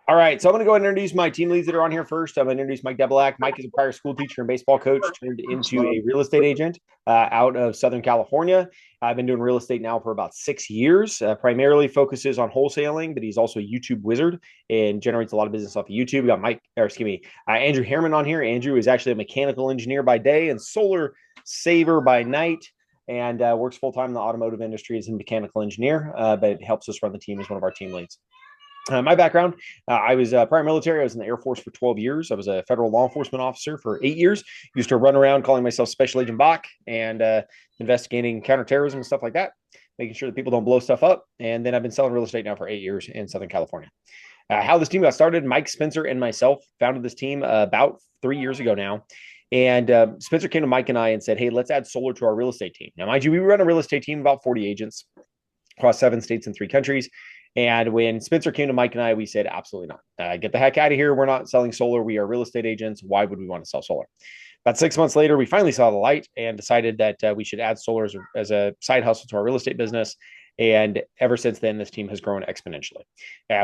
All right, so I'm going to go ahead and introduce my team leads that are on here first. I'm going to introduce Mike Debelak. Mike is a prior school teacher and baseball coach, turned into a real estate agent out of Southern California. I've been doing real estate now for about 6 years. Primarily focuses on wholesaling, but he's also a YouTube wizard and generates a lot of business off of YouTube. We got Andrew Harriman on here. Andrew is actually a mechanical engineer by day and solar saver by night, and works full time in the automotive industry as a mechanical engineer, but helps us run the team as one of our team leads. My background, I was prior military. I was in the Air Force for 12 years. I was a federal law enforcement officer for 8 years. Used to run around calling myself Special Agent Bach and investigating counterterrorism and stuff like that, making sure that people don't blow stuff up. And then I've been selling real estate now for 8 years in Southern California. How this team got started, Mike Spencer and myself founded this team about 3 years ago now. And Spencer came to Mike and I and said, hey, let's add solar to our real estate team. Now, mind you, we run a real estate team, about 40 agents across 7 states and 3 countries. And when Spencer came to Mike and I, we said, absolutely not. Get the heck out of here. We're not selling solar. We are real estate agents. Why would we want to sell solar? About 6 months later, we finally saw the light and decided that we should add solar as a side hustle to our real estate business. And ever since then, this team has grown exponentially.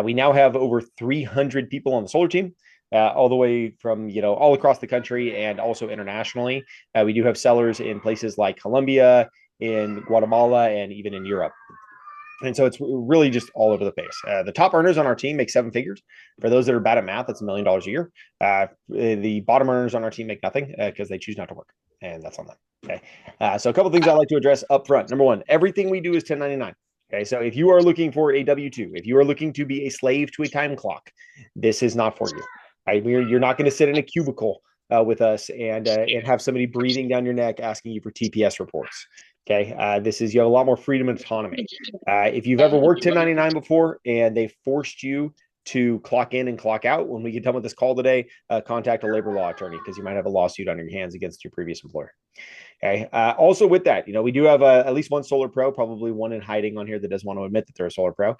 We now have over 300 people on the solar team. All the way from, all across the country and also internationally. We do have sellers in places like Colombia, in Guatemala, and even in Europe. And so it's really just all over the place. The top earners on our team make 7 figures. For those that are bad at math, that's $1 million a year. The bottom earners on our team make nothing because they choose not to work. And that's on them. Okay. So a couple of things I'd like to address up front. Number one, everything we do is 1099. Okay. So if you are looking for a W-2, if you are looking to be a slave to a time clock, this is not for you. Right? You're not going to sit in a cubicle with us and have somebody breathing down your neck asking you for TPS reports. Okay, you have a lot more freedom and autonomy. If you've ever worked 1099 before and they forced you to clock in and clock out, when we get done with this call today, contact a labor law attorney because you might have a lawsuit on your hands against your previous employer. Okay. Also, with that, we do have at least one solar pro, probably one in hiding on here that doesn't want to admit that they're a solar pro.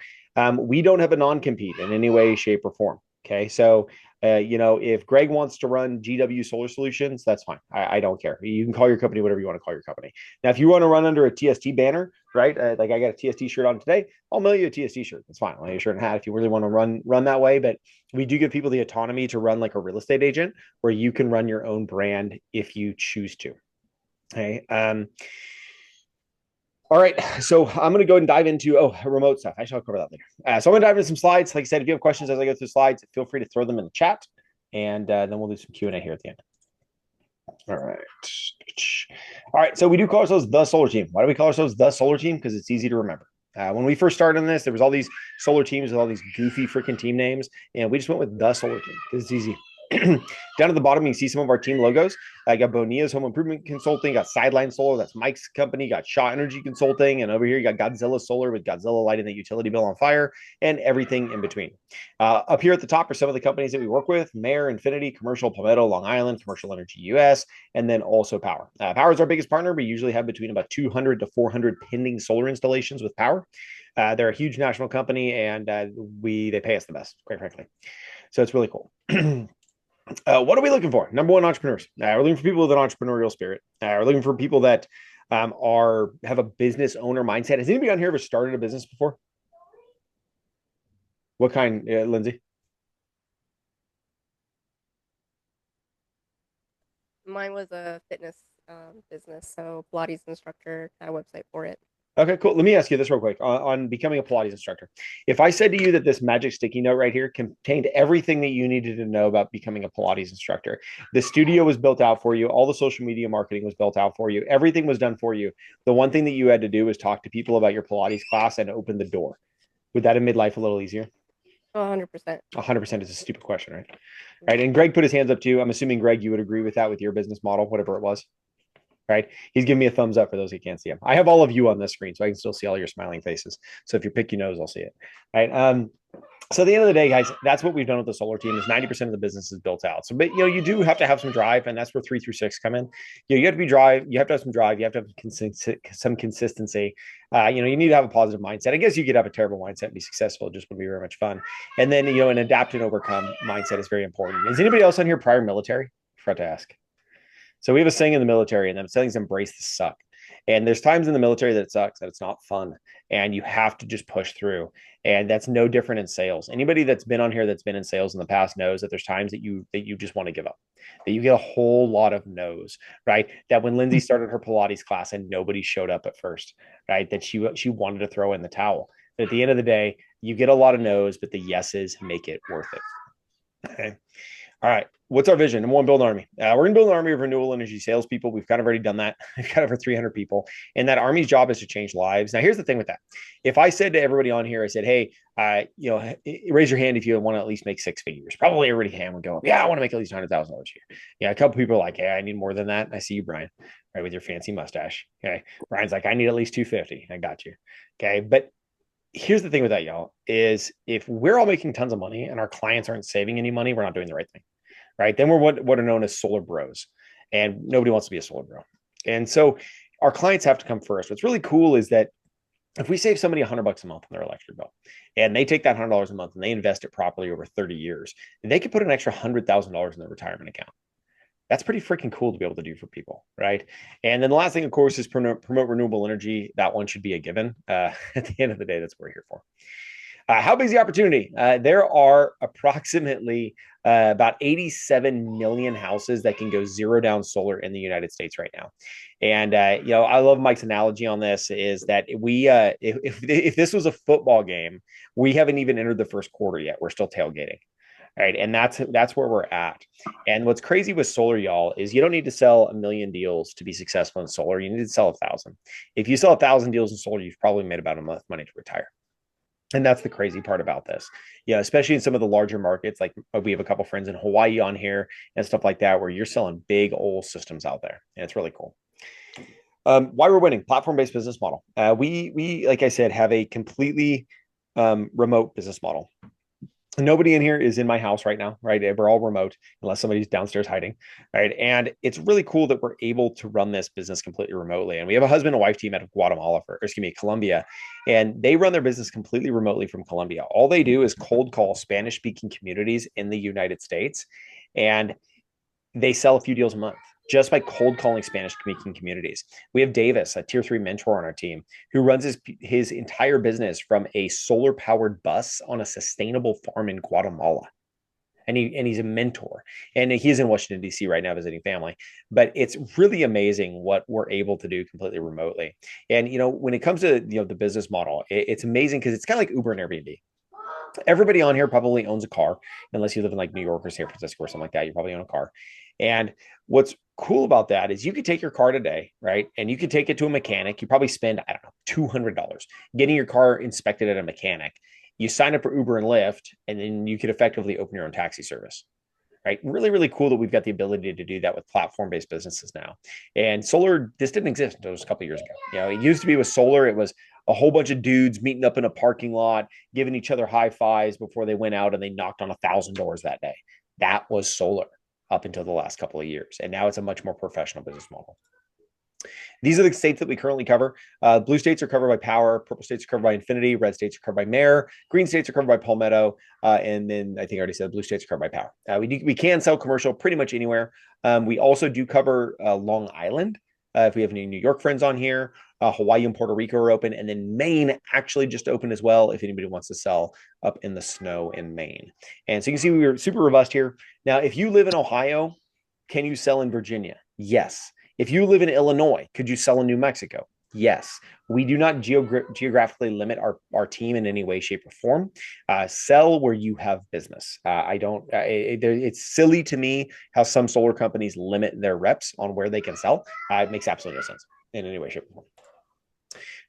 We don't have a non-compete in any way, shape, or form. Okay, so if Greg wants to run GW Solar Solutions, that's fine. I don't care. You can call your company whatever you want to call your company. Now, if you want to run under a TST banner, right? Like I got a TST shirt on today, I'll mail you a TST shirt. That's fine. I'll mail you a shirt and hat if you really want to run that way. But we do give people the autonomy to run like a real estate agent, where you can run your own brand if you choose to. Okay. All right, so I'm going to go ahead and dive into remote stuff. Actually, I'll cover that later. So I'm going to dive into some slides. Like I said, if you have questions as I go through slides, feel free to throw them in the chat, and then we'll do some Q&A here at the end. All right. All right, so we do call ourselves the Solar Team. Why do we call ourselves the Solar Team? Because it's easy to remember. When we first started on this, there was all these solar teams with all these goofy freaking team names, and we just went with the Solar Team because it's easy. Down at the bottom, you can see some of our team logos. I got Bonilla's Home Improvement Consulting, got Sideline Solar, that's Mike's company, got Shaw Energy Consulting, and over here you got Godzilla Solar with Godzilla lighting the utility bill on fire, and everything in between. Up here at the top are some of the companies that we work with: Mayor, Infinity, Commercial, Palmetto, Long Island, Commercial Energy US, and then also Powur. Powur is our biggest partner. We usually have between about 200 to 400 pending solar installations with Powur. They're a huge national company, and they pay us the best, quite frankly. So it's really cool. What are we looking for? Number one, entrepreneurs. We're looking for people with an entrepreneurial spirit. We're looking for people that have a business owner mindset. Has anybody on here ever started a business before? What kind, Lindsay? Mine was a fitness business, so Pilates instructor, kind of website for it. Okay, cool. Let me ask you this real quick on becoming a Pilates instructor. If I said to you that this magic sticky note right here contained everything that you needed to know about becoming a Pilates instructor, the studio was built out for you, all the social media marketing was built out for you, everything was done for you. The one thing that you had to do was talk to people about your Pilates class and open the door. Would that have made life a little easier? 100%. 100% is a stupid question, right? Right. And Greg put his hands up too. I'm assuming, Greg, you would agree with that with your business model, whatever it was. Right. He's giving me a thumbs up for those who can't see him. I have all of you on this screen, so I can still see all your smiling faces. So if you pick your nose, I'll see it. Right. So at the end of the day, guys, that's what we've done with the solar team is 90% of the business is built out. So, but you do have to have some drive, and that's where 3 through 6 come in. You have to be drive. You have to have some drive. You have to have some consistency. You need to have a positive mindset. I guess you could have a terrible mindset and be successful. It just would be very much fun. And then, an adapt and overcome mindset is very important. Is anybody else on here prior military? I forgot to ask. So we have a saying in the military, and that saying's embrace the suck. And there's times in the military that it sucks, that it's not fun, and you have to just push through. And that's no different in sales. Anybody that's been on here that's been in sales in the past knows that there's times that you just want to give up, that you get a whole lot of no's, right? That when Lindsay started her Pilates class and nobody showed up at first, right? That she wanted to throw in the towel. But at the end of the day, you get a lot of no's, but the yeses make it worth it. Okay. All right. What's our vision? Number one, build an army. We're going to build an army of renewable energy salespeople. We've kind of already done that. We've got over 300 people. And that army's job is to change lives. Now, here's the thing with that. If I said to everybody on here, I said, hey, raise your hand if you want to at least make six figures. Probably everybody hand would go up. Yeah, I want to make at least $100,000 a year. Yeah, a couple people are like, hey, I need more than that. I see you, Brian, right, with your fancy mustache. Okay. Brian's like, I need at least 250. I got you. Okay. But here's the thing with that, y'all, is if we're all making tons of money and our clients aren't saving any money, we're not doing the right thing. Right? Then we're what are known as solar bros, and nobody wants to be a solar bro. And so our clients have to come first. What's really cool is that if we save somebody $100 a month on their electric bill, and they take that $100 a month and they invest it properly over 30 years, they could put an extra $100,000 in their retirement account. That's pretty freaking cool to be able to do for people, right? And then the last thing, of course, is promote renewable energy. That one should be a given. At the end of the day, that's what we're here for. How big is the opportunity? There are approximately about 87 million houses that can go zero down solar in the United States right now. And, I love Mike's analogy on this is that if this was a football game, we haven't even entered the first quarter yet. We're still tailgating. Right. And that's where we're at. And what's crazy with solar, y'all, is you don't need to sell 1 million deals to be successful in solar. You need to sell 1,000. If you sell 1,000 deals in solar, you've probably made about enough money to retire. And that's the crazy part about this. Especially in some of the larger markets, like we have a couple friends in Hawaii on here and stuff like that, where you're selling big old systems out there. And it's really cool. Why we're winning, platform-based business model. We, like I said, have a completely remote business model. Nobody in here is in my house right now, right? We're all remote unless somebody's downstairs hiding, right? And it's really cool that we're able to run this business completely remotely. And we have a husband and wife team out of Colombia, and they run their business completely remotely from Colombia. All they do is cold call Spanish-speaking communities in the United States, and they sell a few deals a month just by cold calling Spanish-speaking communities. We have Davis, a tier 3 mentor on our team, who runs his entire business from a solar-powered bus on a sustainable farm in Guatemala. And he's a mentor. And he's in Washington, D.C. right now visiting family. But it's really amazing what we're able to do completely remotely. And, when it comes to, the business model, it's amazing because it's kind of like Uber and Airbnb. Everybody on here probably owns a car, unless you live in like New York or San Francisco or something like that. You probably own a car. And what's cool about that is you could take your car today, right? And you could take it to a mechanic. You probably spend, I don't know, $200 getting your car inspected at a mechanic. You sign up for Uber and Lyft, and then you could effectively open your own taxi service, right? Really, really cool that we've got the ability to do that with platform-based businesses now. And solar, this didn't exist until just a couple of years ago. It used to be with solar, it was a whole bunch of dudes meeting up in a parking lot, giving each other high fives before they went out and they knocked on 1,000 doors that day. That was solar up until the last couple of years. And now it's a much more professional business model. These are the states that we currently cover. Blue states are covered by Powur. Purple states are covered by Infinity. Red states are covered by Mare. Green states are covered by Palmetto. And then I think I already said blue states are covered by Powur. We can sell commercial pretty much anywhere. We also do cover Long Island. If we have any New York friends on here, Hawaii and Puerto Rico are open. And then Maine actually just opened as well if anybody wants to sell up in the snow in Maine. And so you can see we were super robust here. Now, if you live in Ohio, can you sell in Virginia? Yes. If you live in Illinois, could you sell in New Mexico? Yes. We do not geographically limit our team in any way, shape, or form. Sell where you have business. It's silly to me how some solar companies limit their reps on where they can sell. It makes absolutely no sense in any way, shape, or form.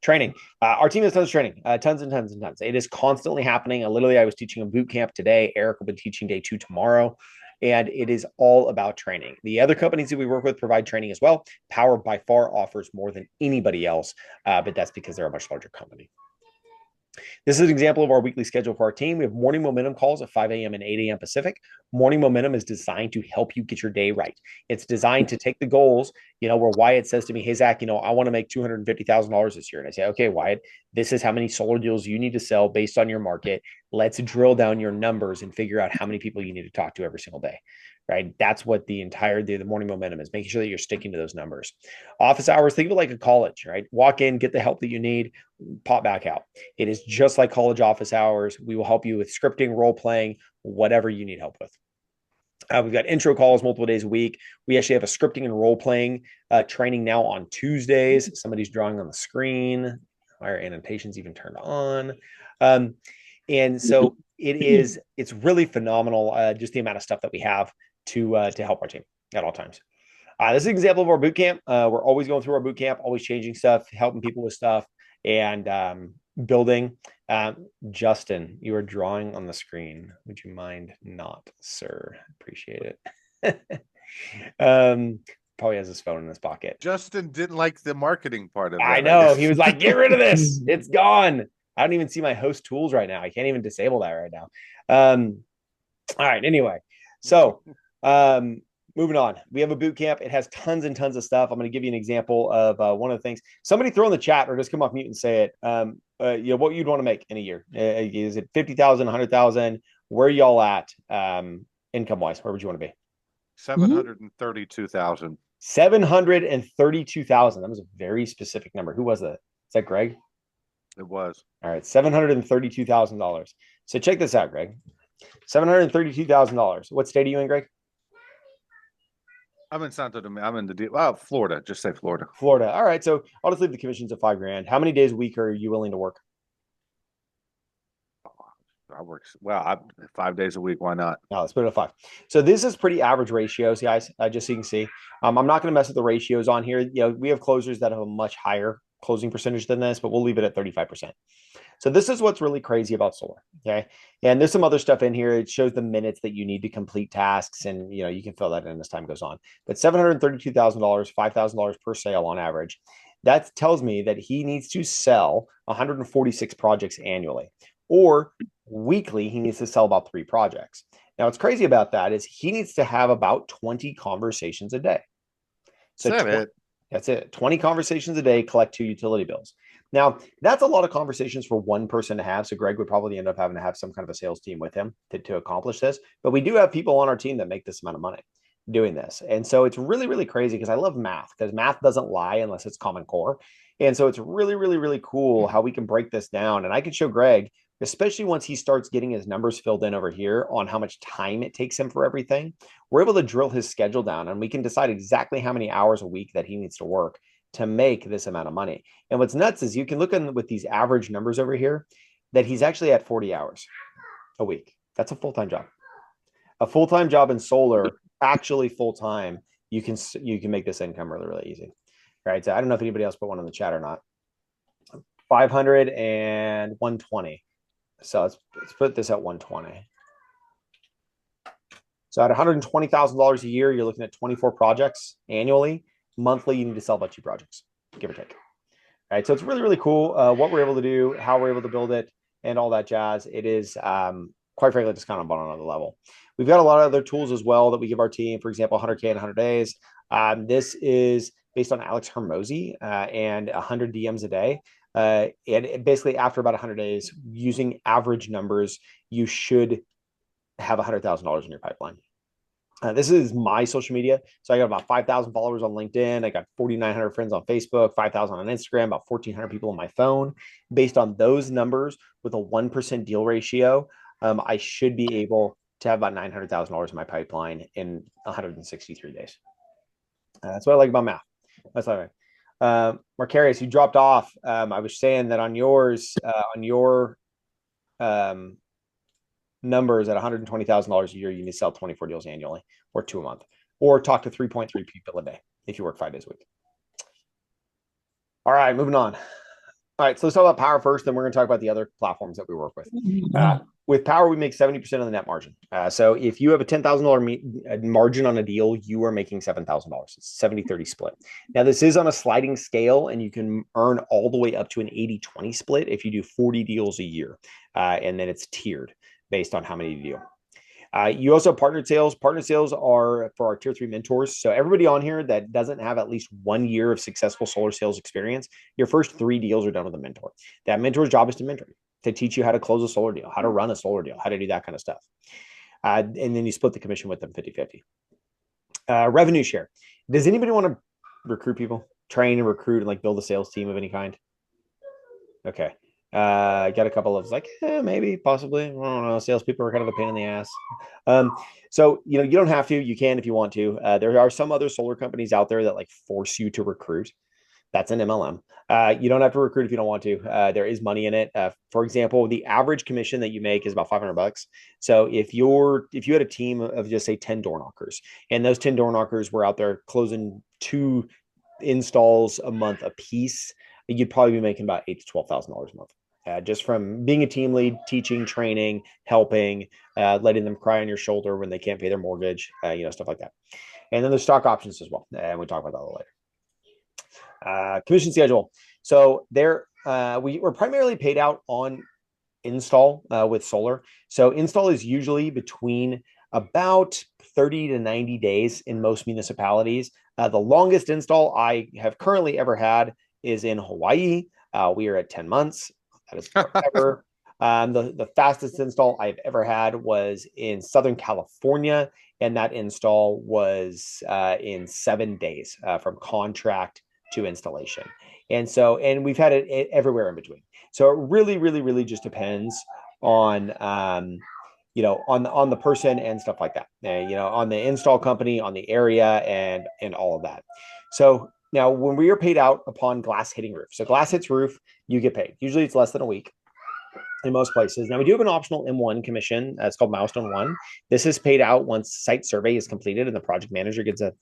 Training. Our team has tons of training, tons and tons and tons. It is constantly happening. I was teaching a boot camp today. Eric will be teaching day 2 tomorrow. And it is all about training. The other companies that we work with provide training as well. Powur by far offers more than anybody else, but that's because they're a much larger company. This is an example of our weekly schedule for our team. We have morning momentum calls at 5 a.m. and 8 a.m. Pacific. Morning momentum is designed to help you get your day right. It's designed to take the goals, where Wyatt says to me, hey, Zach, I want to make $250,000 this year. And I say, okay, Wyatt, This is how many solar deals you need to sell based on your market. Let's drill down your numbers and figure out how many people you need to talk to every single day. Right. That's what the entire day, the morning momentum is, making sure that you're sticking to those numbers. Office hours, think of it like a college, right? Walk in, get the help that you need, pop back out. It is just like college office hours. We will help you with scripting, role playing, whatever you need help with. We've got intro calls multiple days a week. We actually have a scripting and role playing training now on Tuesdays. Somebody's drawing on the screen. Our annotations even turned on. And so it's really phenomenal, just the amount of stuff that we have to help our team at all times. This is an example of our boot camp. We're always going through our boot camp, always changing stuff, helping people with stuff, and building. Justin, you are drawing on the screen. Would you mind not, sir? Appreciate it. Probably has his phone in his pocket. Justin didn't like the marketing part of that. I know. He was like, get rid of this. It's gone. I don't even see my host tools right now. I can't even disable that right now. All right. Anyway, so moving on. We have a boot camp. It has tons and tons of stuff. I'm going to give you an example of one of the things. Somebody throw in the chat or just come off mute and say it. What you'd want to make in a year. Is it 50,000, 100,000? Where are y'all at income wise? Where would you want to be? 732,000. 732,000. That was a very specific number. Who was that? Is that Greg? It was. All right, $732,000. So check this out, Greg. $732,000. What state are you in, Greg? I'm in Santo Domingo. I'm in the Florida. Just say Florida. Florida. All right. So I'll just leave the commissions at $5,000. How many days a week are you willing to work? I work 5 days a week. Why not? No, let's put it at 5. So this is pretty average ratios, guys. Just so you can see. I'm not going to mess with the ratios on here. We have closers that have a much higher closing percentage than this, but we'll leave it at 35%. So this is what's really crazy about solar. Okay. And there's some other stuff in here. It shows the minutes that you need to complete tasks, and you can fill that in as time goes on. But $732,000, $5,000 per sale on average. That tells me that he needs to sell 146 projects annually, or weekly, he needs to sell about 3 projects. Now, what's crazy about that is he needs to have about 20 conversations a day. So that's it. 20 conversations a day, collect 2 utility bills. Now, that's a lot of conversations for one person to have. So Greg would probably end up having to have some kind of a sales team with him to accomplish this. But we do have people on our team that make this amount of money doing this. And so it's really, really crazy because I love math, because math doesn't lie unless it's Common Core. And so it's really, really, really cool how we can break this down. And I can show Greg, especially once he starts getting his numbers filled in over here on how much time it takes him for everything, we're able to drill his schedule down, and we can decide exactly how many hours a week that he needs to work to make this amount of money. And what's nuts is you can look with these average numbers over here that he's actually at 40 hours a week. That's a full-time job. A full-time job in solar, actually full-time, you can make this income really, really easy. All right. So I don't know if anybody else put one in the chat or not. 500 and 120. So let's put this at 120. So at $120,000 a year, you're looking at 24 projects annually. Monthly, you need to sell about 2 projects, give or take. All right. So it's really, really cool what we're able to do, how we're able to build it, and all that jazz. It is, quite frankly, just kind of on another level. We've got a lot of other tools as well that we give our team. For example, 100K in 100 days. This is based on Alex Hermosi and 100 DMs a day. And basically, after about 100 days, using average numbers, you should have $100,000 in your pipeline. This is my social media. So I got about 5,000 followers on LinkedIn. I got 4,900 friends on Facebook, 5,000 on Instagram, about 1,400 people on my phone. Based on those numbers with a 1% deal ratio, I should be able to have about $900,000 in my pipeline in 163 days. That's what I like about math. That's what I like. Marcarius, you dropped off. I was saying that on yours, on your numbers at $120,000 a year, you need to sell 24 deals annually, or 2 a month, or talk to 3.3 people a day if you work 5 days a week. All right, moving on. All right, so let's talk about Powur first, then we're going to talk about the other platforms that we work with. With Powur, we make 70% of the net margin. So if you have a $10,000 margin on a deal, you are making $7,000. It's 70-30 split. Now, this is on a sliding scale, and you can earn all the way up to an 80-20 split if you do 40 deals a year. And then it's tiered based on how many you do. You also have partnered sales. Partnered sales are for our tier 3 mentors. So everybody on here that doesn't have at least 1 year of successful solar sales experience, your first 3 deals are done with a mentor. That mentor's job is to mentor you, to teach you how to close a solar deal, how to run a solar deal, how to do that kind of stuff. And then you split the commission with them 50-50. Revenue share. Does anybody want to recruit people, train and recruit and like build a sales team of any kind? Okay. Got a couple of like, maybe, possibly. I don't know. Salespeople are kind of a pain in the ass. So, you don't have to. You can if you want to. There are some other solar companies out there that like force you to recruit. That's an MLM. You don't have to recruit if you don't want to. There is money in it. For example, the average commission that you make is about $500. So if you had a team of just say 10 door knockers, and those 10 door knockers were out there closing 2 installs a month a piece, you'd probably be making about $8,000 to $12,000 a month. Just from being a team lead, teaching, training, helping, letting them cry on your shoulder when they can't pay their mortgage, stuff like that. And then there's stock options as well. And we talk about that a little later. Commission schedule. So we're primarily paid out on install with solar. So install is usually between about 30 to 90 days in most municipalities. The longest install I have currently ever had is in Hawaii. We are at 10 months. That is forever. The fastest install I've ever had was in Southern California, and that install was in 7 days from contract to installation. And we've had it everywhere in between. So it really, really, really just depends on on the person and stuff like that. On the install company, on the area, and all of that. So now, when we are paid out upon glass hitting roof, so glass hits roof, you get paid. Usually, it's less than a week in most places. Now, we do have an optional M1 commission. It's called Milestone 1. This is paid out once site survey is completed and the project manager gets a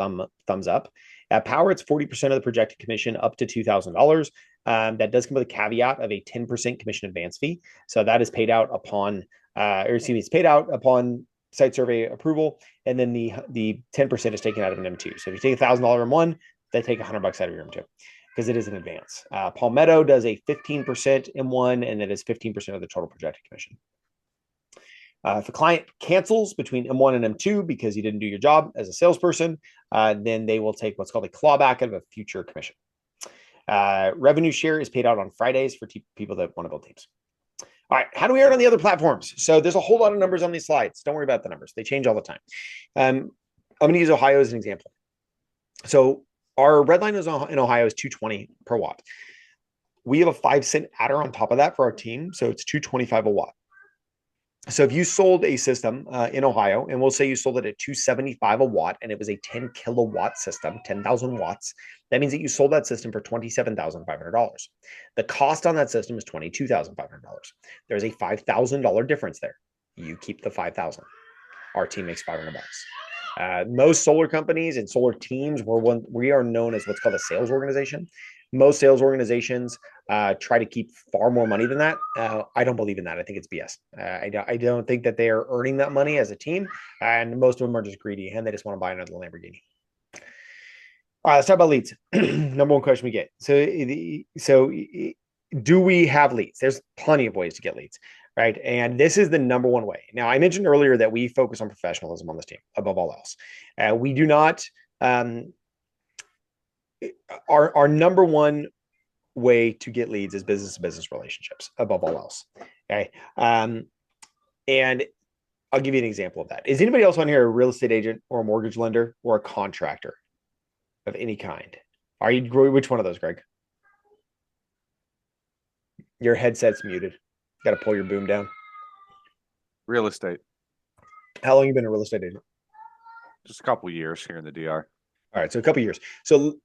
thumbs up. At Powur, it's 40% of the projected commission up to $2,000. That does come with a caveat of a 10% commission advance fee. So that is paid out upon, it's paid out upon site survey approval, and then the 10% is taken out of an M2. So if you take $1,000 M1, they take $100 out of your M2 because it is in advance. Palmetto does a 15% M1, and that is 15% of the total projected commission. If a client cancels between M1 and M2 because you didn't do your job as a salesperson, then they will take what's called a clawback of a future commission. Revenue share is paid out on Fridays for people that want to build teams. All right, how do we earn on the other platforms? So there's a whole lot of numbers on these slides. Don't worry about the numbers. They change all the time. I'm going to use Ohio as an example. So our red line in Ohio is $2.20 per watt. We have a 5-cent adder on top of that for our team, so it's $2.25 a watt. So if you sold a system in Ohio, and we'll say you sold it at $2.75 a watt, and it was a 10 kilowatt system, 10,000 watts, that means that you sold that system for $27,500. The cost on that system is $22,500. There's a $5,000 difference there. You keep the $5,000. Our team makes $500. Most solar companies and solar teams, we are known as what's called a sales organization. Most sales organizations try to keep far more money than that. I don't believe in that. I think it's BS. I don't think that they are earning that money as a team, and most of them are just greedy and they just want to buy another Lamborghini. All right, let's talk about leads. Number one question we get. So do we have leads? There's plenty of ways to get leads. Right. And this is the number one way. Now, I mentioned earlier that we focus on professionalism on this team above all else. We do not, our number one way to get leads is business to business relationships above all else. Okay. And I'll give you an example of that. Is anybody else on here a real estate agent or a mortgage lender or a contractor of any kind? Are you, which one of those, Greg? Your headset's muted. Got to pull your boom down. Real estate. How long have you been a real estate agent? Just a couple of years here in the DR. All right, so a couple of years. So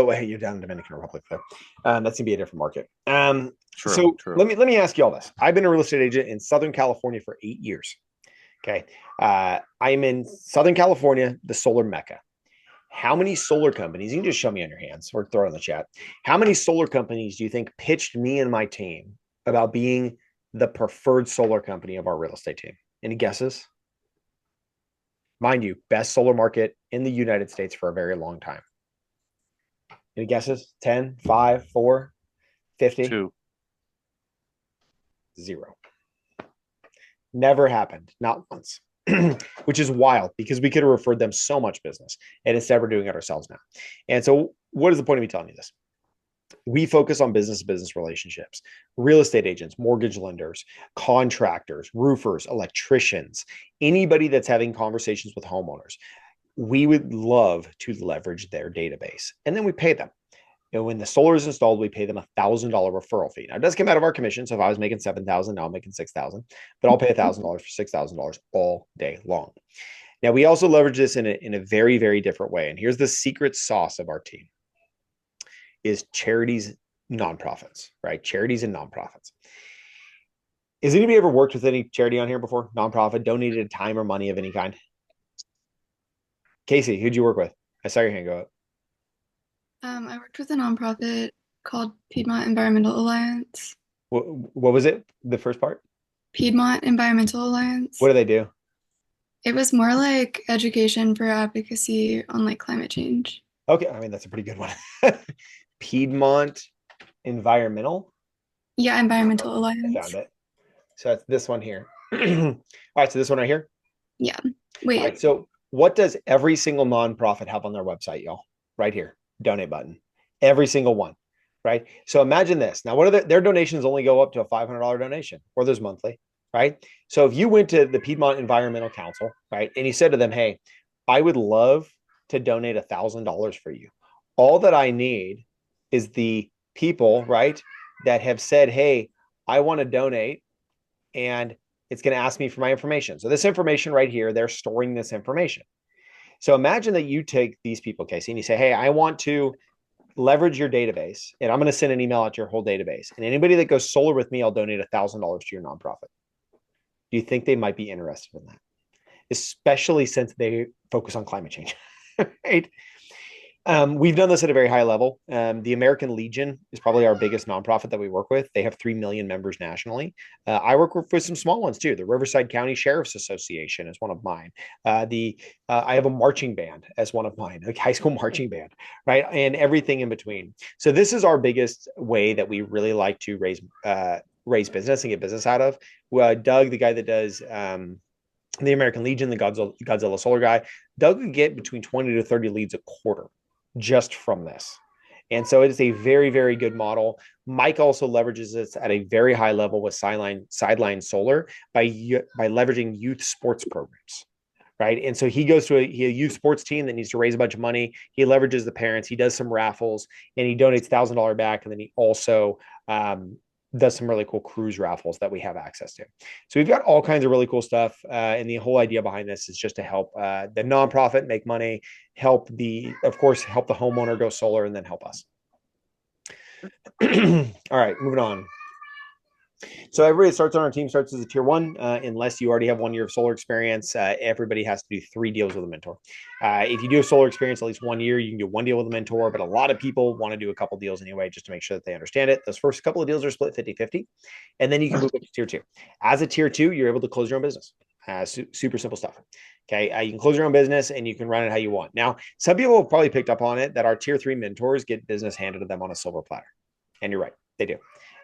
hey, you're down in Dominican Republic though. That's gonna be a different market. True. Let me ask you all this. I've been a real estate agent in Southern California for 8 years. Okay, I'm in Southern California, the solar mecca. How many solar companies? You can just show me on your hands or throw it in the chat. How many solar companies do you think pitched me and my team about being the preferred solar company of our real estate team? Any guesses? Mind you, best solar market in the United States for a very long time. Any guesses? 10, 5, 4, 50? 2. 0. Never happened. Not once. which is wild because we could have referred them so much business, and instead we're doing it ourselves now. And so what is the point of me telling you this? We focus on business to business relationships, real estate agents, mortgage lenders, contractors, roofers, electricians, anybody that's having conversations with homeowners. We would love to leverage their database, and then we pay them. When the solar is installed, we pay them $1,000 referral fee. Now it does come out of our commission. So if I was making $7,000, now I'm making $6,000, but I'll pay $1,000 for $6,000 all day long. Now we also leverage this in a very, very different way. And here's the secret sauce of our team: is charities, nonprofits, right? Charities and nonprofits. Has anybody ever worked with any charity on here before? Nonprofit, donated time or money of any kind? Casey, who'd you work with? I saw your hand go up. I worked with a nonprofit called Piedmont Environmental Alliance. What was it? The first part? Piedmont Environmental Alliance. What do they do? It was more like education for advocacy on like climate change. Okay, I mean that's a pretty good one. Piedmont Environmental. Yeah, Environmental I Alliance. found it. So that's this one here. All right, so this one right here. Yeah. Wait. All right, so what does every single nonprofit have on their website, y'all? Right here, donate button. Every single one, right? So imagine this. Now, what are their donations only go up to a $500 donation, or there's monthly, right? So if you went to the Piedmont Environmental Council, right, and you said to them, hey, I would love to donate $1,000 for you. All that I need is the people, right, that have said, hey, I want to donate, and it's going to ask me for my information. So this information right here, they're storing this information. So imagine that you take these people, Casey, and you say, hey, I want to leverage your database, and I'm going to send an email out to your whole database. And anybody that goes solar with me, I'll donate $1,000 to your nonprofit. Do you think they might be interested in that? Especially since they focus on climate change, right? We've done this at a very high level. The American Legion is probably our biggest nonprofit that we work with. They have 3 million members nationally. I work with some small ones too. The Riverside County Sheriff's Association is one of mine. I have a marching band as one of mine, a high school marching band, right? And everything in between. So this is our biggest way that we really like to raise business and get business out of. Doug, the guy that does the American Legion, the Godzilla Solar guy, Doug would get between 20 to 30 leads a quarter just from this. And so it is a very, very good model. Mike also leverages this at a very high level with Sideline Solar by leveraging youth sports programs, right? And so he goes to a youth sports team that needs to raise a bunch of money. He leverages the parents. He does some raffles, and he donates $1,000 back. And then he also does some really cool cruise raffles that we have access to. So we've got all kinds of really cool stuff. And the whole idea behind this is just to help the nonprofit make money, help the homeowner go solar, and then help us. All right, moving on. So everybody that starts on our team starts as a tier 1, unless you already have 1 year of solar experience. Everybody has to do 3 deals with a mentor. If you do a solar experience at least 1 year, you can do 1 deal with a mentor, but a lot of people want to do a couple deals anyway, just to make sure that they understand it. Those first couple of deals are split 50-50, and then you can move up to tier 2. As a tier 2, you're able to close your own business. Super simple stuff. Okay. You can close your own business and you can run it how you want. Now, some people have probably picked up on it that our tier 3 mentors get business handed to them on a silver platter. And you're right. They do.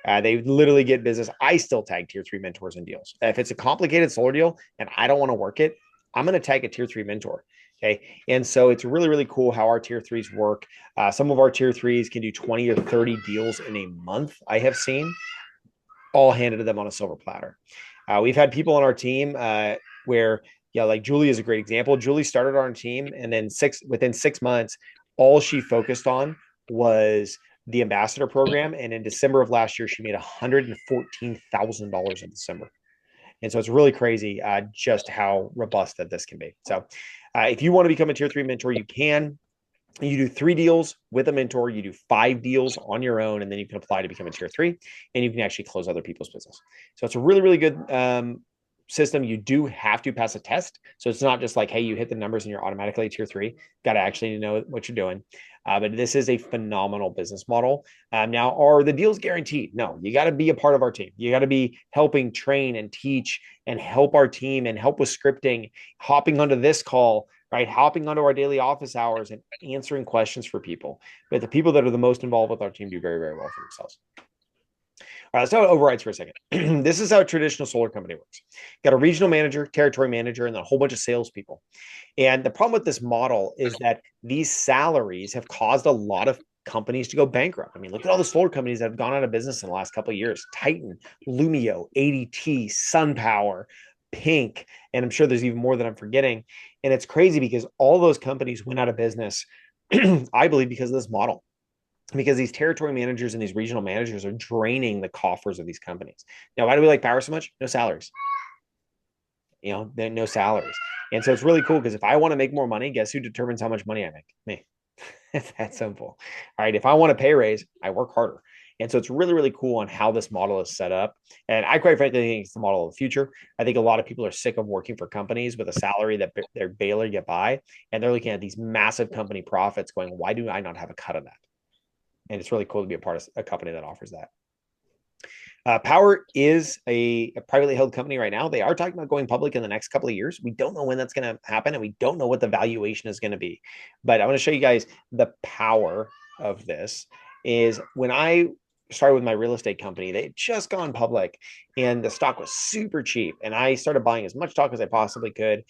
They literally get business. I still tag tier 3 mentors in deals. If it's a complicated solar deal and I don't want to work it, I'm going to tag a tier 3 mentor. Okay. And so it's really, really cool how our tier 3s work. Some of our tier 3s can do 20 or 30 deals in a month. I have seen all handed to them on a silver platter. We've had people on our team where, like Julie is a great example. Julie started on our team, and then within 6 months, all she focused on was the ambassador program. And in December of last year, she made $114,000 in December. And so it's really crazy just how robust that this can be. So if you want to become a tier 3 mentor, you can. You do 3 deals with a mentor, you do 5 deals on your own, and then you can apply to become a tier 3, and you can actually close other people's business. So it's a really, really good system. You do have to pass a test. So it's not just like, hey, you hit the numbers and you're automatically a tier 3. Got to actually know what you're doing. But this is a phenomenal business model. Now, are the deals guaranteed? No, you got to be a part of our team. You got to be helping train and teach and help our team and help with scripting, hopping onto this call, right? Hopping onto our daily office hours and answering questions for people. But the people that are the most involved with our team do very, very well for themselves. All right, let's talk about overrides for a second. This is how a traditional solar company works. Got a regional manager, territory manager, and then a whole bunch of salespeople. And the problem with this model is that these salaries have caused a lot of companies to go bankrupt. I mean, look at all the solar companies that have gone out of business in the last couple of years: Titan, Lumio, ADT, SunPower, Pink, and I'm sure there's even more that I'm forgetting. And it's crazy because all those companies went out of business, I believe, because of this model. Because these territory managers and these regional managers are draining the coffers of these companies. Now, why do we like Powur so much? No salaries. No salaries. And so it's really cool because if I want to make more money, guess who determines how much money I make? Me. It's that simple. All right. If I want a pay raise, I work harder. And so it's really, really cool on how this model is set up. And I quite frankly think it's the model of the future. I think a lot of people are sick of working for companies with a salary that they're barely get by. And they're looking at these massive company profits going, why do I not have a cut of that? And it's really cool to be a part of a company that offers that. Powur is a privately held company right now. They are talking about going public in the next couple of years. We don't know when that's going to happen, and we don't know what the valuation is going to be. But I want to show you guys the power of this. Is when I started with my real estate company, they had just gone public, and the stock was super cheap. And I started buying as much stock as I possibly could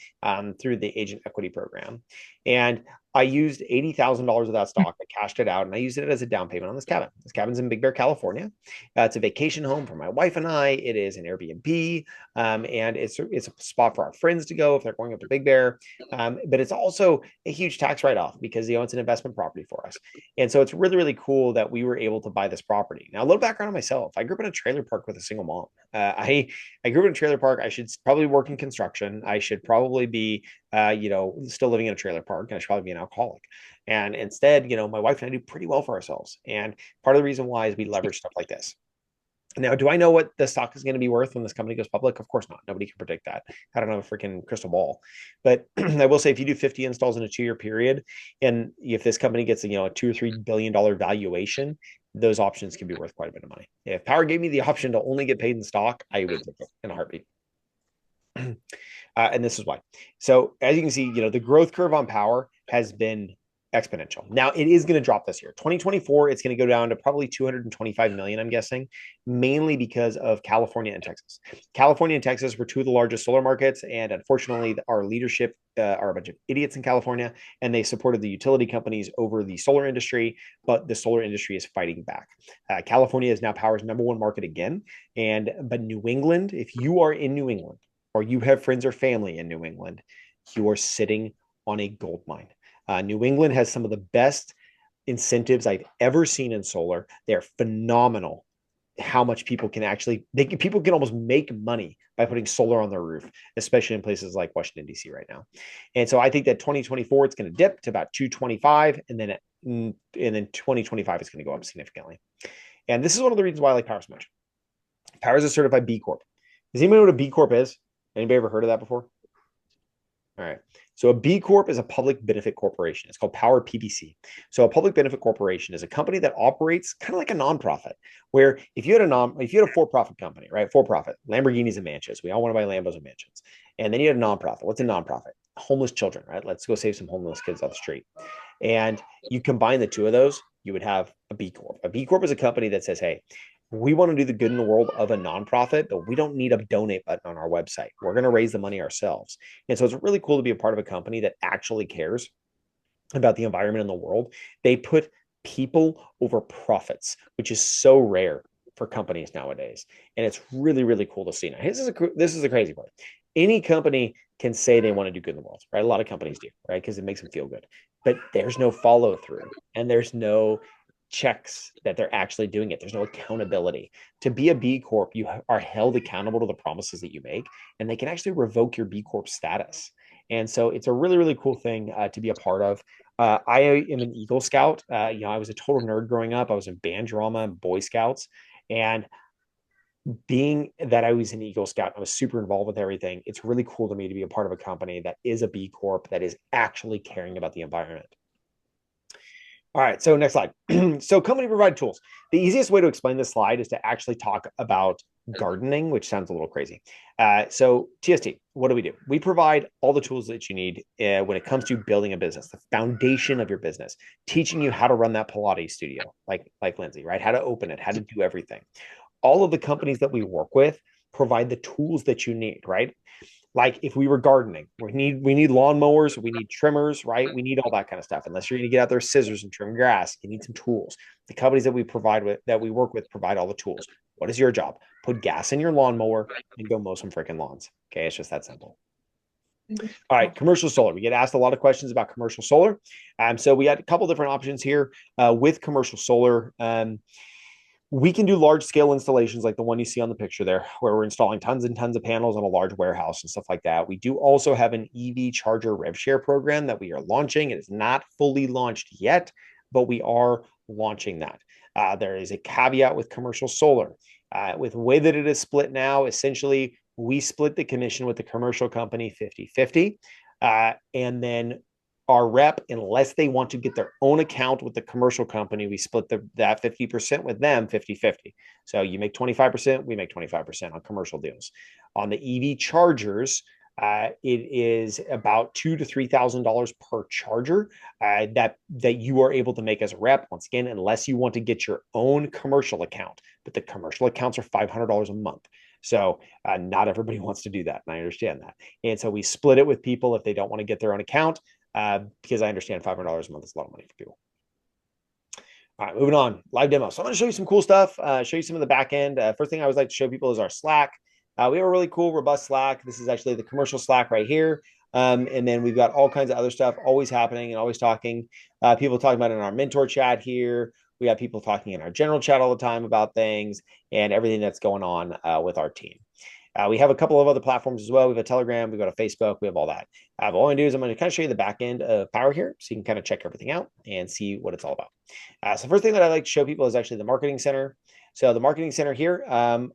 through the agent equity program. And I used $80,000 of that stock. I cashed it out and I used it as a down payment on this cabin. This cabin's in Big Bear, California. It's a vacation home for my wife and I. It is an Airbnb, and it's a spot for our friends to go if they're going up to Big Bear. But it's also a huge tax write-off because it's an investment property for us. And so it's really, really cool that we were able to buy this property. Now, a little background on myself. I grew up in a trailer park with a single mom. I grew up in a trailer park. I should probably work in construction. I should probably be still living in a trailer park, and I should probably be an alcoholic. And instead, my wife and I do pretty well for ourselves. And part of the reason why is we leverage stuff like this. Now, do I know what the stock is going to be worth when this company goes public? Of course not. Nobody can predict that. I don't have a freaking crystal ball. But I will say, if you do 50 installs in a 2-year period, and if this company gets a $2 or $3 billion valuation, those options can be worth quite a bit of money. If Powur gave me the option to only get paid in stock, I would take it in a heartbeat. And this is why. So as you can see, the growth curve on Powur has been exponential. Now it is going to drop this year. 2024, it's going to go down to probably 225 million, I'm guessing, mainly because of California and Texas. California and Texas were two of the largest solar markets, and unfortunately, our leadership are a bunch of idiots in California, and they supported the utility companies over the solar industry, but the solar industry is fighting back. California is now Powur's #1 market again, but New England, if you are in New England, or you have friends or family in New England, you are sitting on a gold mine. New England has some of the best incentives I've ever seen in solar. They're phenomenal. How much people can people can almost make money by putting solar on their roof, especially in places like Washington, D.C. right now. And so I think that 2024, it's going to dip to about 225, and then 2025 is going to go up significantly. And this is one of the reasons why I like Powur so much. Powur is a certified B Corp. Does anybody know what a B Corp is? Anybody ever heard of that before? All right. So a B Corp is a public benefit corporation. It's called Powur PBC. So a public benefit corporation is a company that operates kind of like a nonprofit, where if you had a for-profit company, right? For-profit, Lamborghinis and mansions. We all want to buy Lambos and mansions. And then you had a nonprofit. What's a nonprofit? Homeless children, right? Let's go save some homeless kids off the street. And you combine the two of those, you would have a B Corp. A B Corp is a company that says, hey, we want to do the good in the world of a nonprofit, but we don't need a donate button on our website. We're going to raise the money ourselves. And so it's really cool to be a part of a company that actually cares about the environment in the world. They put people over profits, which is so rare for companies nowadays. And it's really, really cool to see. Now, this is the crazy part. Any company can say they want to do good in the world, right? A lot of companies do, right? Because it makes them feel good. But there's no follow through, and there's no checks that they're actually doing it. There's no accountability. To be a B Corp, you are held accountable to the promises that you make, and they can actually revoke your B Corp status. And so it's a really, really cool thing to be a part of. I am an Eagle Scout. I was a total nerd growing up. I was in band drama and Boy Scouts. And being that I was an Eagle Scout, I was super involved with everything. It's really cool to me to be a part of a company that is a B Corp, that is actually caring about the environment. All right, so next slide. So company provide tools. The easiest way to explain this slide is to actually talk about gardening, which sounds a little crazy. So TST, what do? We provide all the tools that you need when it comes to building a business, the foundation of your business, teaching you how to run that Pilates studio, like Lindsay, right? How to open it, how to do everything. all of the companies that we work with provide the tools that you need, right? Like if we were gardening, we need lawnmowers, we need trimmers, right? We need all that kind of stuff. Unless you're going to get out there scissors and trim grass, you need some tools. The companies that we work with provide all the tools. What is your job? Put gas in your lawnmower and go mow some freaking lawns. Okay, it's just that simple. All right, commercial solar. We get asked a lot of questions about commercial solar. So we got a couple different options here with commercial solar. We can do large scale installations like the one you see on the picture there, where we're installing tons and tons of panels on a large warehouse and stuff like that. We do also have an EV charger rev share program that we are launching. It is not fully launched yet, but we are launching that. There is a caveat with commercial solar. With the way that it is split now, essentially, we split the commission with the commercial company 50-50. And then our rep, unless they want to get their own account with the commercial company, we split that 50% with them 50-50. So you make 25%, we make 25% on commercial deals. On the EV chargers, it is about $2,000 to $3,000 per charger that you are able to make as a rep. Once again, unless you want to get your own commercial account, but the commercial accounts are $500 a month. So not everybody wants to do that, and I understand that. And so we split it with people if they don't want to get their own account, because I understand $500 a month is a lot of money for people. All right, moving on, live demo. So I'm going to show you some cool stuff, show you some of the back end. First thing I always like to show people is our Slack. We have a really cool, robust Slack. This is actually the commercial Slack right here. And then we've got all kinds of other stuff always happening and always talking. People talking about it in our mentor chat here. We have people talking in our general chat all the time about things and everything that's going on with our team. We have a couple of other platforms as well. We have a Telegram, we go to Facebook, we have all that. But all I'm going to do is I'm going to kind of show you the back end of Powur here so you can kind of check everything out and see what it's all about. So the first thing that I like to show people is actually the Marketing Center. So the Marketing Center here,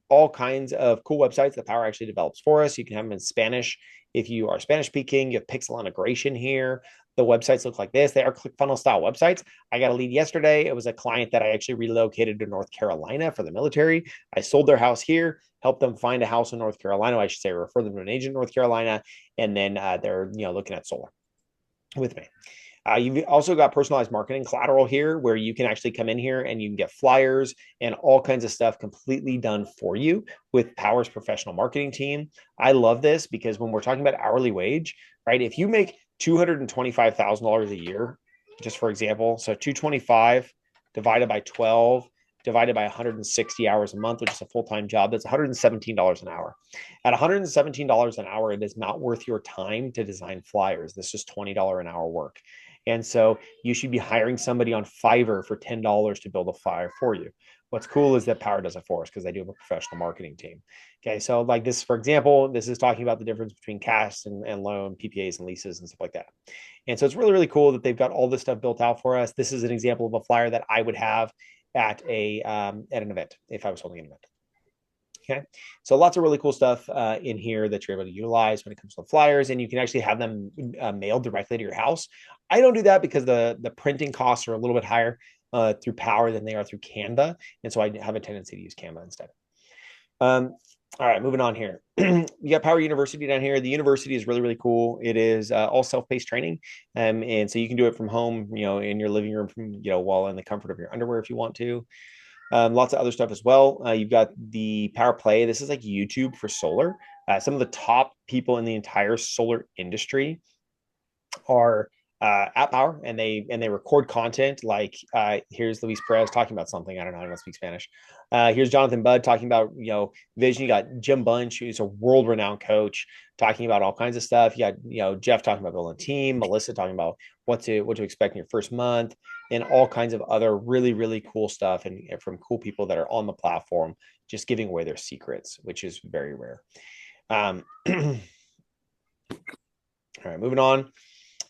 all kinds of cool websites that Powur actually develops for us. You can have them in Spanish. If you are Spanish speaking, you have pixel integration here. The websites look like this. They are ClickFunnels style websites. I got a lead yesterday. It was a client that I actually relocated to North Carolina for the military. I sold their house here, helped them find a house in North Carolina. I should say refer them to an agent in North Carolina. And then they're looking at solar with me. You've also got personalized marketing collateral here where you can actually come in here and you can get flyers and all kinds of stuff completely done for you with Powur's professional marketing team. I love this because when we're talking about hourly wage, right? If you make $225,000 a year, just for example, so 225 divided by 12 divided by 160 hours a month, which is a full-time job, that's $117 an hour. At $117 an hour, it is not worth your time to design flyers. This is $20 an hour work. And so you should be hiring somebody on Fiverr for $10 to build a flyer for you. What's cool is that Powur does it for us because they do have a professional marketing team. Okay, so like this, for example, this is talking about the difference between cash and loan, PPAs and leases and stuff like that. And so it's really, really cool that they've got all this stuff built out for us. This is an example of a flyer that I would have at an event if I was holding an event. Okay, so lots of really cool stuff in here that you're able to utilize when it comes to flyers, and you can actually have them mailed directly to your house. I don't do that because the printing costs are a little bit higher through Powur than they are through Canva, and so I have a tendency to use Canva instead. All right, moving on here. You got Powur University down here. The university is really, really cool. It is all self-paced training, and so you can do it from home, in your living room, while in the comfort of your underwear if you want to. Lots of other stuff as well. You've got the Powur Play. This is like YouTube for solar. Some of the top people in the entire solar industry are at Powur, and they record content. Like here's Luis Perez talking about something. I don't know. I don't speak Spanish. Here's Jonathan Budd talking about vision. You got Jim Bunch, who's a world-renowned coach, talking about all kinds of stuff. You got Jeff talking about building a team. Melissa talking about what to expect in your first month, and all kinds of other really, really cool stuff, and from cool people that are on the platform, just giving away their secrets, which is very rare. All right, moving on.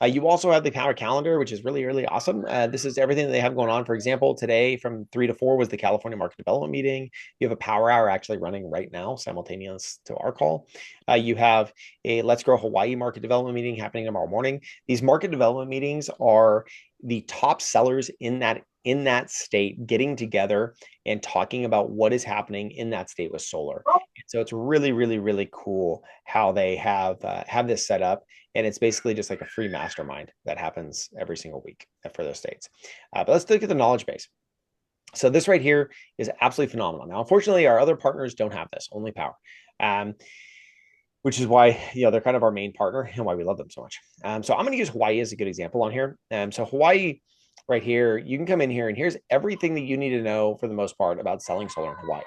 You also have the Powur calendar, which is really, really awesome. This is everything that they have going on. For example, today from 3 to 4 was the California Market Development Meeting. You have a Powur Hour actually running right now, simultaneous to our call. You have a Let's Grow Hawaii Market Development Meeting happening tomorrow morning. These market development meetings are the top sellers in that state getting together and talking about what is happening in that state with solar. So it's really, really, really cool how they have this set up. And it's basically just like a free mastermind that happens every single week for those states. But let's look at the knowledge base. So this right here is absolutely phenomenal. Now, unfortunately, our other partners don't have this, only Powur. Which is why, they're kind of our main partner and why we love them so much. So I'm going to use Hawaii as a good example on here. So Hawaii right here, you can come in here and here's everything that you need to know for the most part about selling solar in Hawaii.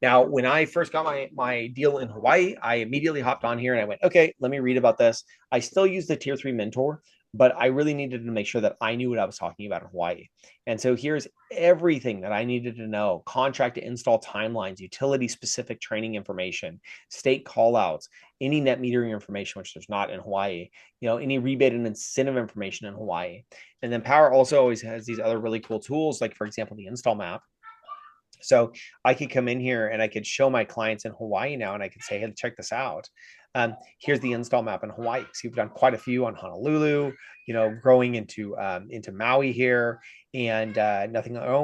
Now, when I first got my deal in Hawaii, I immediately hopped on here and I went, okay, let me read about this. I still use the tier 3 mentor, but I really needed to make sure that I knew what I was talking about in Hawaii. And so here's everything that I needed to know: contract to install timelines, utility specific training information, state callouts, any net metering information, which there's not in Hawaii, any rebate and incentive information in Hawaii. And then Powur also always has these other really cool tools, like for example, the install map. So I could come in here and I could show my clients in Hawaii now, and I could say, hey, check this out. Here's the install map in Hawaii. So we've done quite a few on Honolulu, growing into Maui here, and a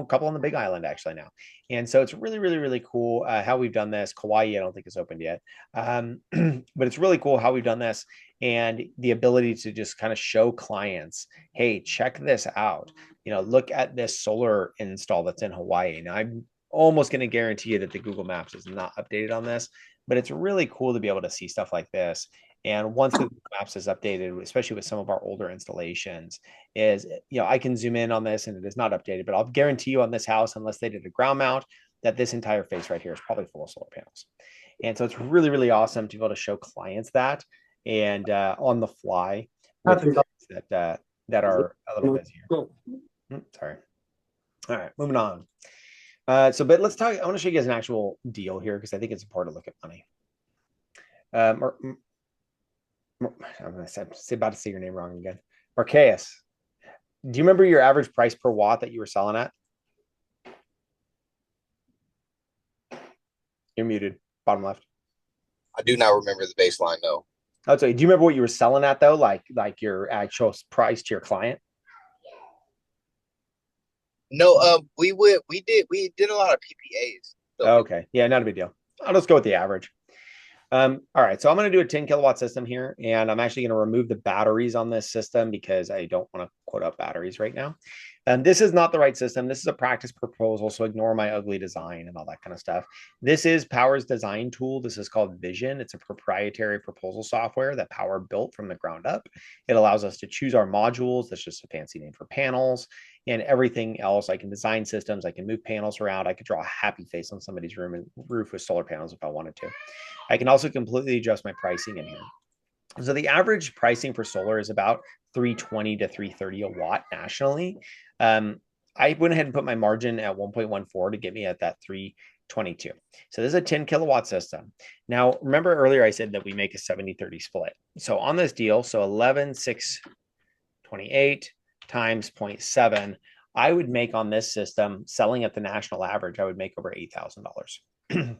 couple on the Big Island actually now. And so it's really, really, really cool how we've done this. Kauai, I don't think is opened yet, but it's really cool how we've done this, and the ability to just kind of show clients, hey, check this out. Look at this solar install that's in Hawaii. Now, I'm almost going to guarantee you that the Google Maps is not updated on this, but it's really cool to be able to see stuff like this. And once the Google Maps is updated, especially with some of our older installations, I can zoom in on this and it is not updated, but I'll guarantee you on this house, unless they did a ground mount, that this entire face right here is probably full of solar panels. And so it's really, really awesome to be able to show clients that, and on the fly with that are a little busier. Sorry. All right, moving on. But let's talk. I want to show you guys an actual deal here because I think it's important to look at money. I'm about to say your name wrong again. Marqueus, do you remember your average price per watt that you were selling at? You're muted, bottom left. I do not remember the baseline, though. Oh, sorry. Do you remember what you were selling at though? Like your actual price to your client? No, we did a lot of PPAs. So. Okay, yeah, not a big deal. I'll just go with the average. All right, so I'm going to do a 10 kilowatt system here, and I'm actually going to remove the batteries on this system because I don't want to quote up batteries right now. And this is not the right system. This is a practice proposal, so ignore my ugly design and all that kind of stuff. This is Powur's design tool. This is called Vision. It's a proprietary proposal software that Powur built from the ground up. It allows us to choose our modules. That's just a fancy name for panels, and everything else. I can design systems. I can move panels around. I could draw a happy face on somebody's roof with solar panels if I wanted to. I can also completely adjust my pricing in here. So the average pricing for solar is about $320 to $330 a watt nationally. I went ahead and put my margin at 1.14 to get me at that 322. So this is a 10 kilowatt system. Now, remember earlier I said that we make a 70-30 split. So on this deal, so 11,628 times 0.7, I would make on this system, selling at the national average, I would make over $8,000.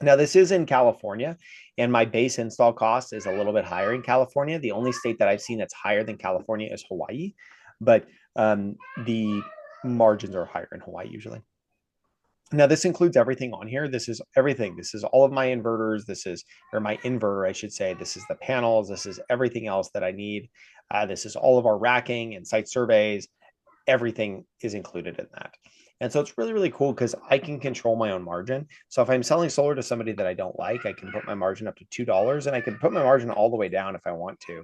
Now, this is in California, and my base install cost is a little bit higher in California. The only state that I've seen that's higher than California is Hawaii, but the margins are higher in Hawaii usually. Now, this includes everything on here. This is everything. This is all of my inverters. Or my inverter, I should say. This is the panels. This is everything else that I need. This is all of our racking and site surveys. Everything is included in that. And so it's really, really cool because I can control my own margin. So if I'm selling solar to somebody that I don't like, I can put my margin up to $2, and I can put my margin all the way down if I want to.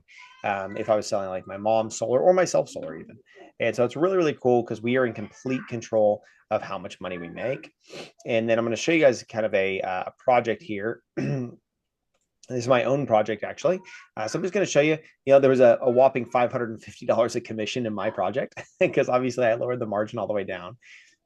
If I was selling like my mom's solar or myself solar even. And so it's really, really cool because we are in complete control of how much money we make. And then I'm going to show you guys kind of a project here. This is my own project, actually. So I'm just going to show you, there was a whopping $550 of commission in my project because obviously I lowered the margin all the way down.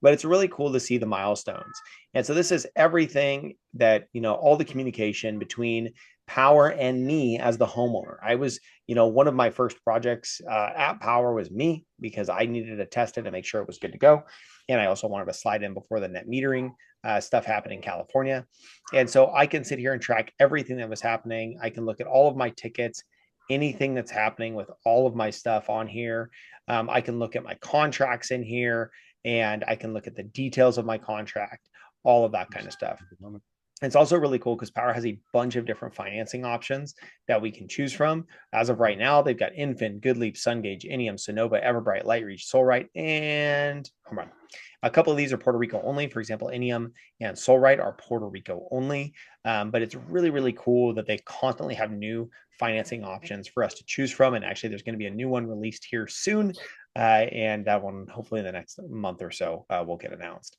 But it's really cool to see the milestones. And so this is everything that, all the communication between Powur and me as the homeowner. I was, one of my first projects at Powur was me because I needed to test it and make sure it was good to go. And I also wanted to slide in before the net metering stuff happened in California. And so I can sit here and track everything that was happening. I can look at all of my tickets, anything that's happening with all of my stuff on here. I can look at my contracts in here, and I can look at the details of my contract, all of that kind of stuff. It's also really cool because Powur has a bunch of different financing options that we can choose from. As of right now, they've got Infin, Goodleap, Sungage, Inium, Sonova, Everbright, Lightreach, SoulRight, and Home Run. A couple of these are Puerto Rico only. For example, Inium and SoulRight are Puerto Rico only. But it's really, really cool that they constantly have new financing options for us to choose from. And actually, there's going to be a new one released here soon. And that one, hopefully in the next month or so, will get announced.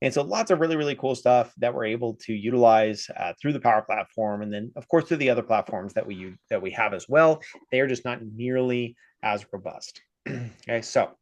And so lots of really, really cool stuff that we're able to utilize through the Powur platform. And then, of course, through the other platforms that we have as well. They are just not nearly as robust. Okay, so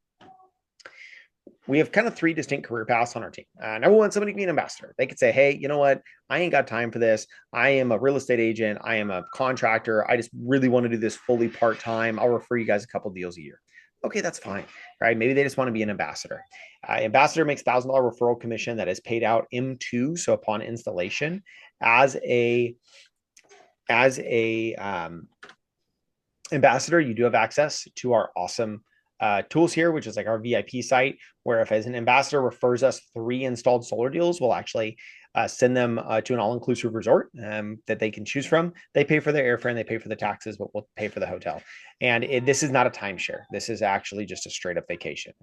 we have kind of 3 distinct career paths on our team. Number one, somebody can be an ambassador. They could say, hey, you know what? I ain't got time for this. I am a real estate agent. I am a contractor. I just really want to do this fully part-time. I'll refer you guys a couple deals a year. Okay, that's fine, right? Maybe they just want to be an ambassador. Ambassador makes $1,000 referral commission that is paid out M2, so upon installation, as a ambassador, you do have access to our awesome tools here, which is like our VIP site, where if as an ambassador refers us 3 installed solar deals, we'll actually send them to an all-inclusive resort that they can choose from. They pay for their airfare and they pay for the taxes, but we'll pay for the hotel. And this is not a timeshare. This is actually just a straight up vacation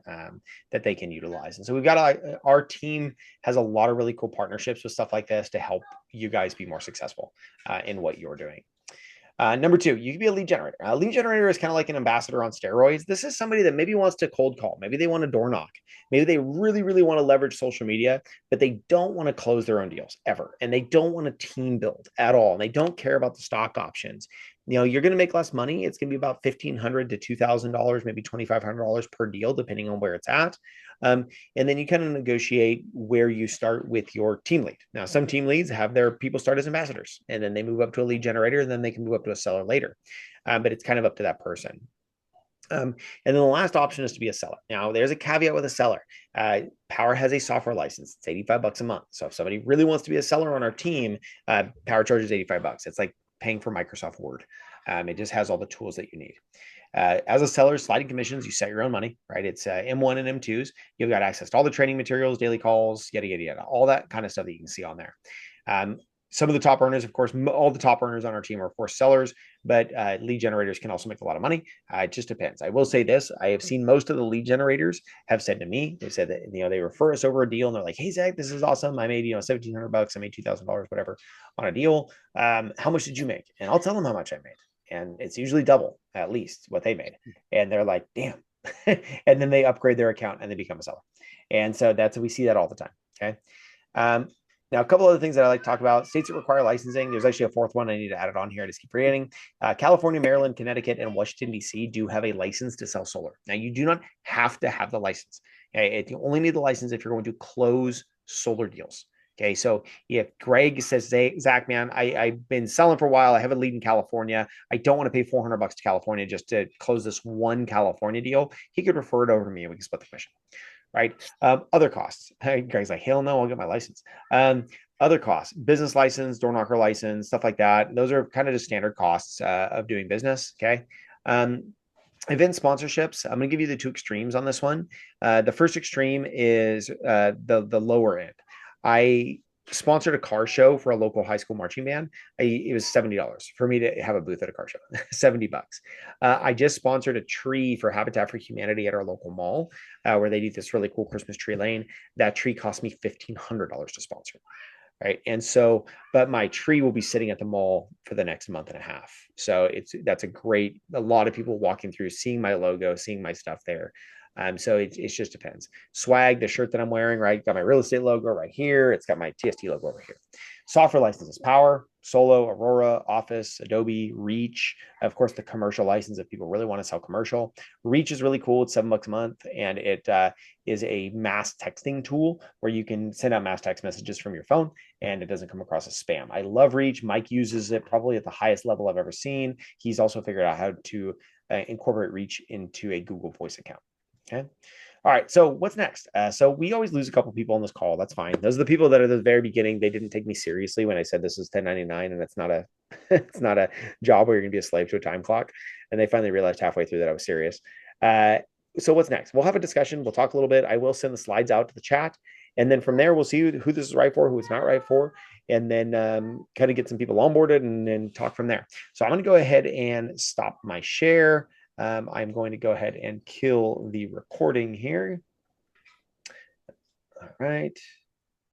that they can utilize. And so we've got our team has a lot of really cool partnerships with stuff like this to help you guys be more successful in what you're doing. Number 2, you can be a lead generator. A lead generator is kind of like an ambassador on steroids. This is somebody that maybe wants to cold call. Maybe they want to door knock. Maybe they really, really want to leverage social media, but they don't want to close their own deals ever. And they don't want to team build at all. And they don't care about the stock options. You know, you're going to make less money. It's going to be about $1,500 to $2,000, maybe $2,500 per deal, depending on where it's at. And then you kind of negotiate where you start with your team lead. Now, some team leads have their people start as ambassadors, and then they move up to a lead generator, and then they can move up to a seller later. But it's kind of up to that person. And then the last option is to be a seller. Now, there's a caveat with a seller. Powur has a software license. It's $85 a month. So if somebody really wants to be a seller on our team, Powur charges $85. It's like paying for Microsoft Word. It just has all the tools that you need. As a seller, sliding commissions, you set your own money, right? It's M1 and M2s. You've got access to all the training materials, daily calls, yada, yada, yada, all that kind of stuff that you can see on there. Some of the top earners, of course, all the top earners on our team are, of course, sellers, but lead generators can also make a lot of money. It just depends. I will say this. I have seen most of the lead generators have said to me, they said that, you know, they refer us over a deal and they're like, hey, Zach, this is awesome. I made, you know, $1,700. I made $2,000, whatever, on a deal. How much did you make? And I'll tell them how much I made. And it's usually double, at least, what they made. And they're like, damn. And then they upgrade their account and they become a seller. And so we see that all the time. Okay. Now, a couple other things that I like to talk about. States that require licensing. There's actually a 4th one. I need to add it on here. I just keep forgetting. California, Maryland, Connecticut, and Washington, D.C. do have a license to sell solar. Now, you do not have to have the license. Okay? You only need the license if you're going to close solar deals. Okay, so if Greg says, Zach, man, I've been selling for a while. I have a lead in California. I don't want to pay $400 to California just to close this one California deal. He could refer it over to me and we can split the commission. Right. Other costs. Greg's like, hell no, I'll get my license. Other costs, business license, door knocker license, stuff like that. Those are kind of just standard costs of doing business. Okay. Event sponsorships. I'm going to give you the 2 extremes on this one. The first extreme is the lower end. I sponsored a car show for a local high school marching band. It was $70 for me to have a booth at a car show. $70. I just sponsored a tree for Habitat for Humanity at our local mall, where they do this really cool Christmas tree lane. That tree cost me $1,500 to sponsor. Right. And so, but my tree will be sitting at the mall for the next month and a half. So that's a lot of people walking through, seeing my logo, seeing my stuff there. So it just depends. Swag, the shirt that I'm wearing, right? Got my real estate logo right here. It's got my TST logo over here. Software licenses: Powur, Solo, Aurora, Office, Adobe, Reach. Of course, the commercial license if people really want to sell commercial. Reach is really cool. It's $7 a month, and it is a mass texting tool where you can send out mass text messages from your phone, and it doesn't come across as spam. I love Reach. Mike uses it probably at the highest level I've ever seen. He's also figured out how to incorporate Reach into a Google Voice account. Okay. All right. So what's next? So we always lose a couple people on this call. That's fine. Those are the people that are at the very beginning. They didn't take me seriously when I said this is 1099 and it's not a it's not a job where you're going to be a slave to a time clock. And they finally realized halfway through that I was serious. So what's next? We'll have a discussion. We'll talk a little bit. I will send the slides out to the chat. And then from there, we'll see who this is right for, who it's not right for, and then kind of get some people onboarded and then talk from there. So I'm going to go ahead and stop my share. I'm going to go ahead and kill the recording here. All right.